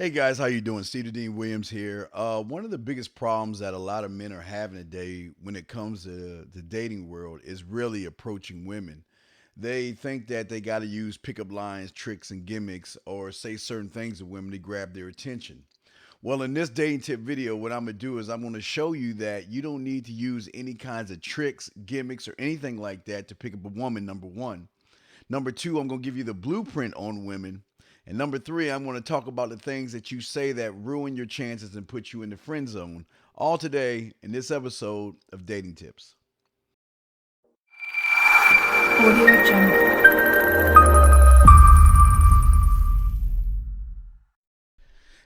Hey guys, how you doing? Steve Dean Williams here. One of the biggest problems that a lot of men are having today when it comes to the dating world is really approaching women. They think that they got to use pickup lines, tricks, and gimmicks, or say certain things to women to grab their attention. Well, in this dating tip video, what I'm gonna do is I'm gonna show you that you don't need to use any kinds of tricks, gimmicks, or anything like that to pick up a woman. Number one. Number two, I'm going to give you the blueprint on women. And number three, I'm going to talk about the things that you say that ruin your chances and put you in the friend zone. All today in this episode of Dating Tips. Audio Jungle.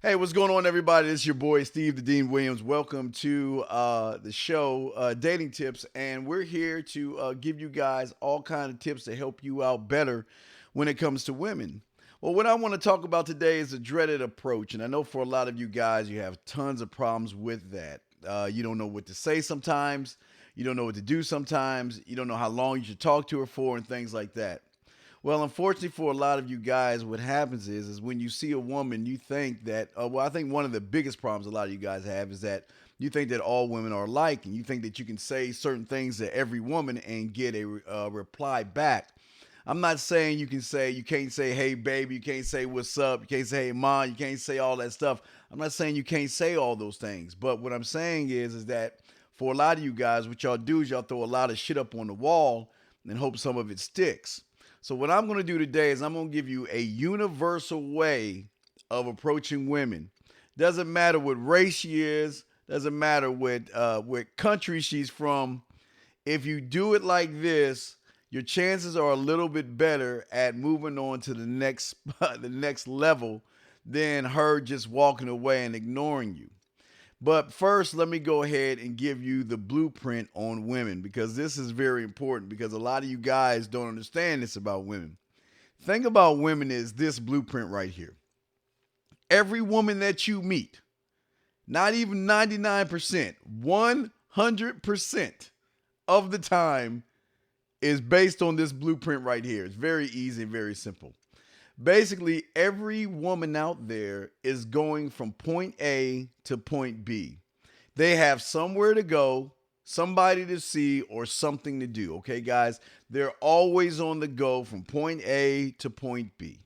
Hey, what's going on, everybody? This is your boy, Steve the Dean Williams. Welcome to the show, Dating Tips. And we're here to give you guys all kinds of tips to help you out better when it comes to women. Well, what I want to talk about today is a dreaded approach. And I know for a lot of you guys, you have tons of problems with that. You don't know what to say sometimes. You don't know what to do sometimes. You don't know how long you should talk to her for and things like that. Well, unfortunately for a lot of you guys, what happens is when you see a woman, you think that, I think one of the biggest problems a lot of you guys have is that you think that all women are alike, and you think that you can say certain things to every woman and get a reply back. I'm not saying you can't say, hey, baby, you can't say, what's up, you can't say, hey, mom, you can't say all that stuff. I'm not saying you can't say all those things, but what I'm saying is that for a lot of you guys, what y'all do is y'all throw a lot of shit up on the wall and hope some of it sticks. So what I'm going to do today is I'm going to give you a universal way of approaching women. Doesn't matter what race she is. Doesn't matter what country she's from. If you do it like this, your chances are a little bit better at moving on to the next the next level than her just walking away and ignoring you. But first, let me go ahead and give you the blueprint on women because this is very important because a lot of you guys don't understand this about women. Thing about women is this blueprint right here. Every woman that you meet, not even 99%, 100% of the time is based on this blueprint right here. It's very easy and very simple. Basically, every woman out there is going from point A to point B. They have somewhere to go, somebody to see, or something to do. Okay, guys? They're always on the go from point A to point B.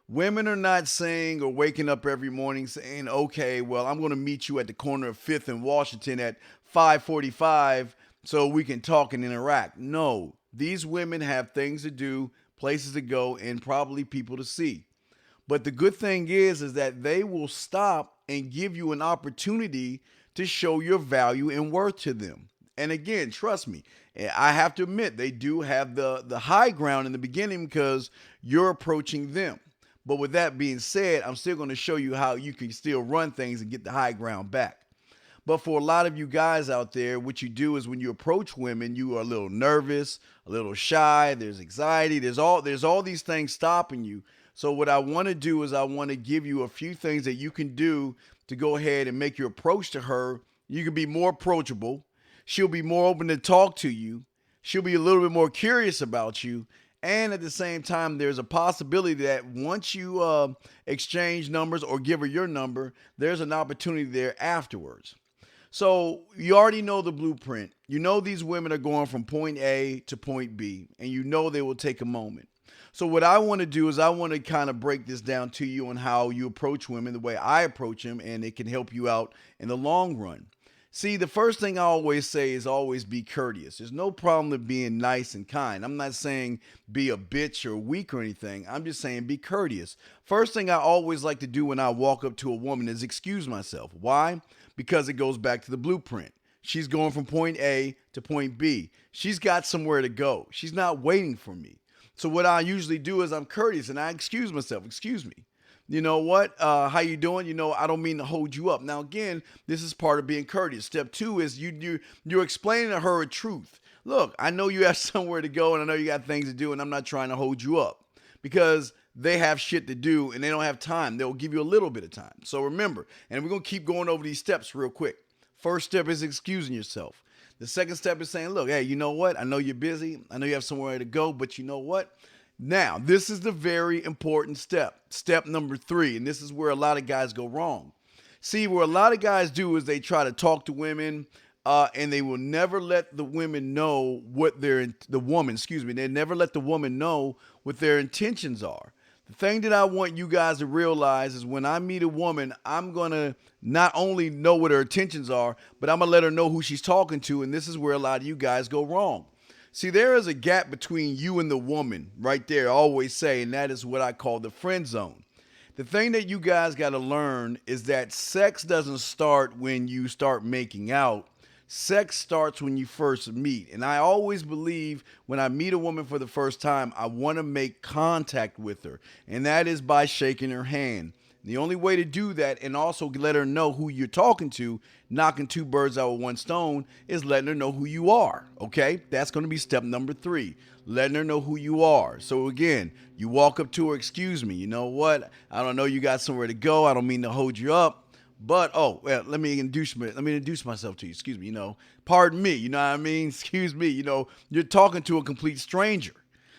Women are not saying or waking up every morning saying, okay, well, I'm going to meet you at the corner of 5th and Washington at 5:45 so we can talk and interact. No, these women have things to do, places to go, and probably people to see. But the good thing is that they will stop and give you an opportunity to show your value and worth to them. And again, trust me, I have to admit they do have the high ground in the beginning because you're approaching them. But with that being said, I'm still going to show you how you can still run things and get the high ground back. But for a lot of you guys out there, what you do is when you approach women, you are a little nervous, a little shy, there's anxiety, there's all these things stopping you. So what I want to do is I want to give you a few things that you can do to go ahead and make your approach to her. You can be more approachable. She'll be more open to talk to you. She'll be a little bit more curious about you. And at the same time, there's a possibility that once you exchange numbers or give her your number, there's an opportunity there afterwards. So you already know the blueprint. You know these women are going from point A to point B, and you know they will take a moment. So what I want to do is I want to kind of break this down to you on how you approach women, the way I approach them, and it can help you out in the long run. See, the first thing I always say is always be courteous. There's no problem with being nice and kind. I'm not saying be a bitch or weak or anything. I'm just saying be courteous. First thing I always like to do when I walk up to a woman is excuse myself. Why? Because it goes back to the blueprint. She's going from point A to point B. She's got somewhere to go. She's not waiting for me. So what I usually do is I'm courteous and I excuse myself. Excuse me. You know what? How you doing? I don't mean to hold you up. Now, again, this is part of being courteous. Step two is you're explaining to her a truth. Look, I know you have somewhere to go and I know you got things to do and I'm not trying to hold you up because they have shit to do and they don't have time. They'll give you a little bit of time. So remember, and we're going to keep going over these steps real quick. First step is excusing yourself. The second step is saying, look, hey, you know what? I know you're busy. I know you have somewhere to go, but you know what? Now, this is the very important step. Step number 3, and this is where a lot of guys go wrong. See, where a lot of guys do is they try to talk to women, and they will never let the women know what the woman, excuse me, they never let the woman know what their intentions are. The thing that I want you guys to realize is when I meet a woman, I'm going to not only know what her intentions are, but I'm going to let her know who she's talking to. And this is where a lot of you guys go wrong. See, there is a gap between you and the woman right there, I always say, and that is what I call the friend zone. The thing that you guys got to learn is that sex doesn't start when you start making out. Sex starts when you first meet. And I always believe when I meet a woman for the first time, I want to make contact with her. And that is by shaking her hand. The only way to do that and also let her know who you're talking to, knocking two birds out with one stone, is letting her know who you are. Okay? That's going to be step number 3. Letting her know who you are. So again, you walk up to her, excuse me, you know what? I don't know you got somewhere to go. I don't mean to hold you up. But let me introduce myself to you. Excuse me, pardon me, you know what I mean? Excuse me, you're talking to a complete stranger.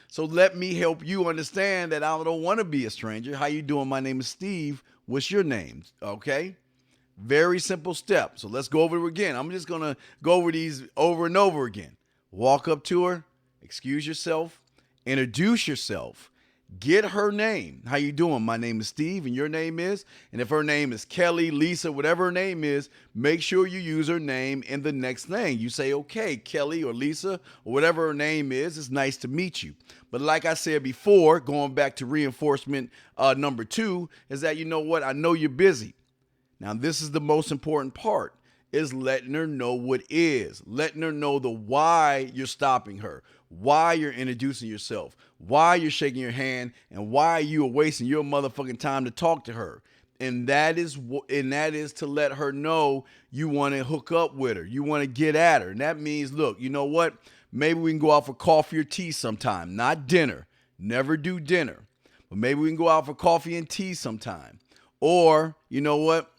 So let me help you understand that I don't want to be a stranger. How you doing? My name is Steve. What's your name? Okay? Very simple step. So let's go over it again. I'm just going to go over these over and over again. Walk up to her, excuse yourself, introduce yourself. Get her name. How you doing? My name is Steve, and your name is? And if her name is Kelly, Lisa, whatever her name is, make sure you use her name in the next thing. You say, okay, Kelly or Lisa or whatever her name is, it's nice to meet you. But like I said before, going back to reinforcement number 2, is that, you know what? I know you're busy. Now, this is the most important part, is letting her know what is, letting her know the why you're stopping her, why you're introducing yourself, why you're shaking your hand, and why you are wasting your motherfucking time to talk to her. And that is to let her know you want to hook up with her. You want to get at her. And that means, look, you know what? Maybe we can go out for coffee or tea sometime, not dinner. Never do dinner. But maybe we can go out for coffee and tea sometime. Or, you know what?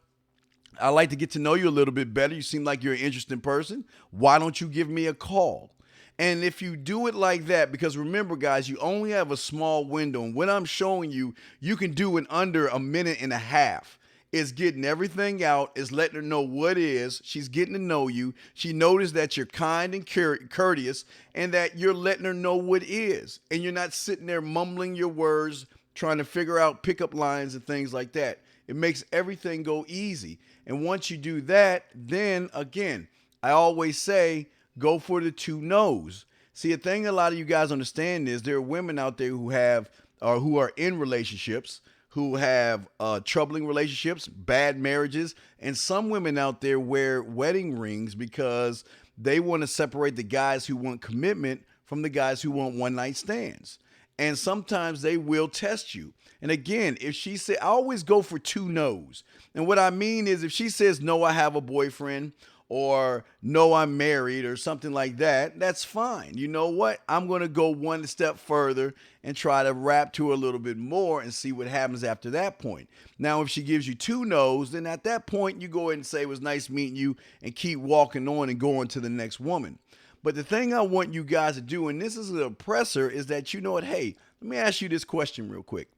I'd like to get to know you a little bit better. You seem like you're an interesting person. Why don't you give me a call? And if you do it like that, because remember, guys, you only have a small window. And what I'm showing you, you can do in under a minute and a half. It's getting everything out. It's letting her know what is. She's getting to know you. She noticed that you're kind and courteous and that you're letting her know what is. And you're not sitting there mumbling your words, trying to figure out pickup lines and things like that. It makes everything go easy. And once you do that, then again, I always say, go for the 2 no's. See, a thing a lot of you guys understand is there are women out there who have or who are in relationships, who have troubling relationships, bad marriages, and some women out there wear wedding rings because they want to separate the guys who want commitment from the guys who want one-night stands. And sometimes they will test you. And again, if she said, I always go for 2 no's. And what I mean is if she says, no, I have a boyfriend, or no, I'm married, or something like that, that's fine. You know what? I'm going to go one step further and try to rap to her a little bit more and see what happens after that point. Now, if she gives you 2 no's, then at that point, you go ahead and say, it was nice meeting you, and keep walking on and going to the next woman. But the thing I want you guys to do, and this is an oppressor, is that you know what? Hey, let me ask you this question real quick.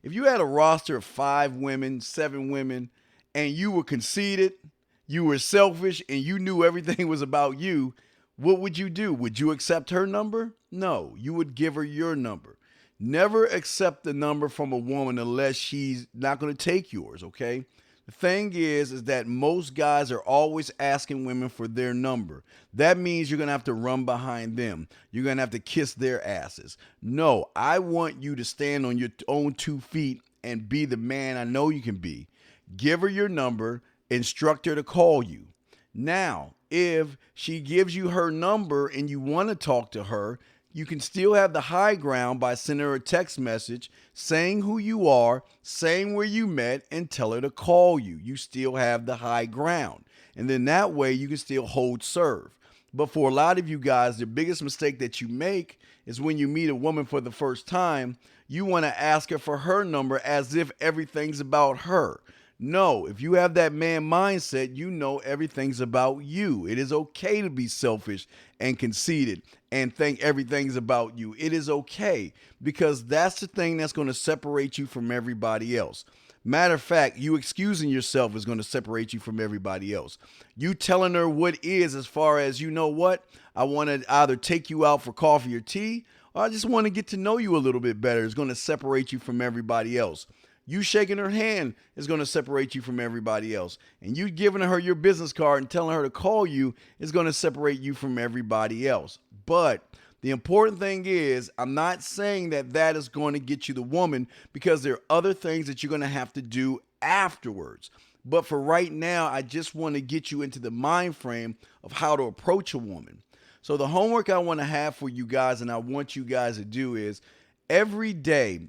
If you had a roster of 5 women, 7 women, and you were conceited, you were selfish, and you knew everything was about you, what would you do? Would you accept her number? No, you would give her your number. Never accept the number from a woman unless she's not going to take yours, okay? The thing is that most guys are always asking women for their number. That means you're going to have to run behind them. You're going to have to kiss their asses. No, I want you to stand on your own 2 feet and be the man I know you can be. Give her your number. Instruct her to call you. Now, if she gives you her number and you want to talk to her, you can still have the high ground by sending her a text message saying who you are, saying where you met, and tell her to call you. You still have the high ground. And then that way you can still hold serve. But for a lot of you guys, the biggest mistake that you make is when you meet a woman for the first time, you want to ask her for her number as if everything's about her. No, if you have that man mindset, you know everything's about you. It is okay to be selfish and conceited and think everything's about you. It is okay because that's the thing that's going to separate you from everybody else. Matter of fact, you excusing yourself is going to separate you from everybody else. You telling her what is, as far as, you know what, I want to either take you out for coffee or tea, or I just want to get to know you a little bit better, is going to separate you from everybody else. You shaking her hand is going to separate you from everybody else. And you giving her your business card and telling her to call you is going to separate you from everybody else. But the important thing is, I'm not saying that that is going to get you the woman, because there are other things that you're going to have to do afterwards. But for right now, I just want to get you into the mind frame of how to approach a woman. So the homework I want to have for you guys, and I want you guys to do, is every day,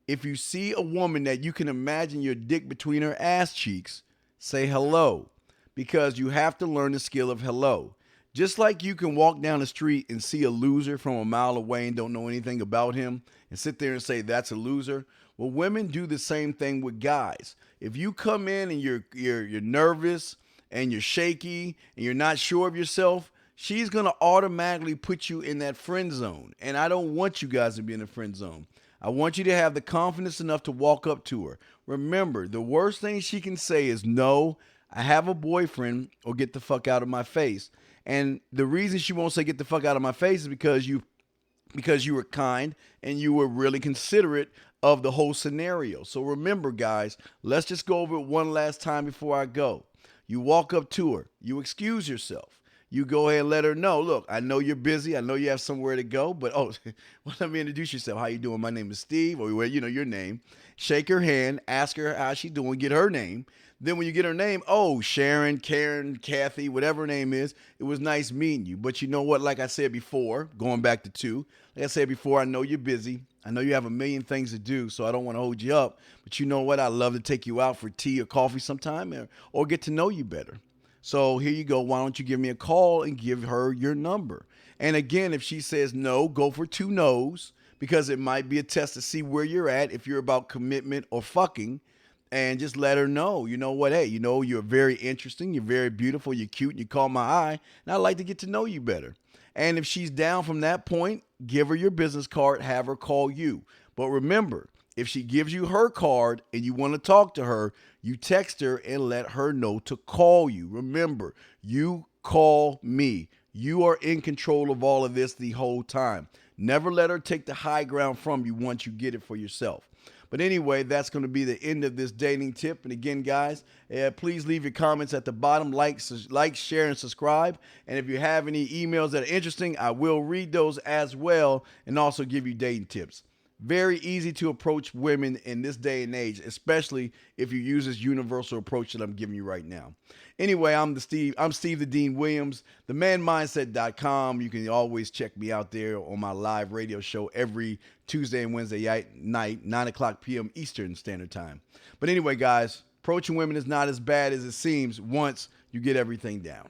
if you see a woman that you can imagine your dick between her ass cheeks, say hello, because you have to learn the skill of hello. Just like you can walk down the street and see a loser from a mile away and don't know anything about him and sit there and say that's a loser. Well, women do the same thing with guys. If you come in and you're nervous and you're shaky and you're not sure of yourself, she's going to automatically put you in that friend zone. And I don't want you guys to be in the friend zone. I want you to have the confidence enough to walk up to her. Remember, the worst thing she can say is, no, I have a boyfriend, or get the fuck out of my face. And the reason she won't say get the fuck out of my face is because you were kind and you were really considerate of the whole scenario. So remember, guys, let's just go over it one last time before I go. You walk up to her. You excuse yourself. You go ahead and let her know, look, I know you're busy. I know you have somewhere to go, but well, let me introduce yourself. How you doing? My name is Steve, or your name. Shake her hand, ask her how she doing, get her name. Then when you get her name, oh, Sharon, Karen, Kathy, whatever her name is, it was nice meeting you. But you know what? Like I said before, going back to 2, like I said before, I know you're busy. I know you have a million things to do, so I don't want to hold you up. But you know what? I'd love to take you out for tea or coffee sometime, or get to know you better. So here you go. Why don't you give me a call and give her your number? And again, if she says no, go for 2 no's, because it might be a test to see where you're at, if you're about commitment or fucking. And just let her know, you know what, hey, you're very interesting, you're very beautiful, you're cute, and you caught my eye, and I'd like to get to know you better. And if she's down from that point, give her your business card, have her call you. But remember, if she gives you her card and you want to talk to her, you text her and let her know to call you. Remember, you call me. You are in control of all of this the whole time. Never let her take the high ground from you once you get it for yourself. But anyway, that's going to be the end of this dating tip. And again, guys, please leave your comments at the bottom. Like, share, and subscribe. And if you have any emails that are interesting, I will read those as well and also give you dating tips. Very easy to approach women in this day and age, especially if you use this universal approach that I'm giving you right now. Anyway, I'm Steve the Dean Williams, themanmindset.com. You can always check me out there on my live radio show every Tuesday and Wednesday night, 9 o'clock p.m. Eastern Standard Time. But anyway, guys, approaching women is not as bad as it seems once you get everything down.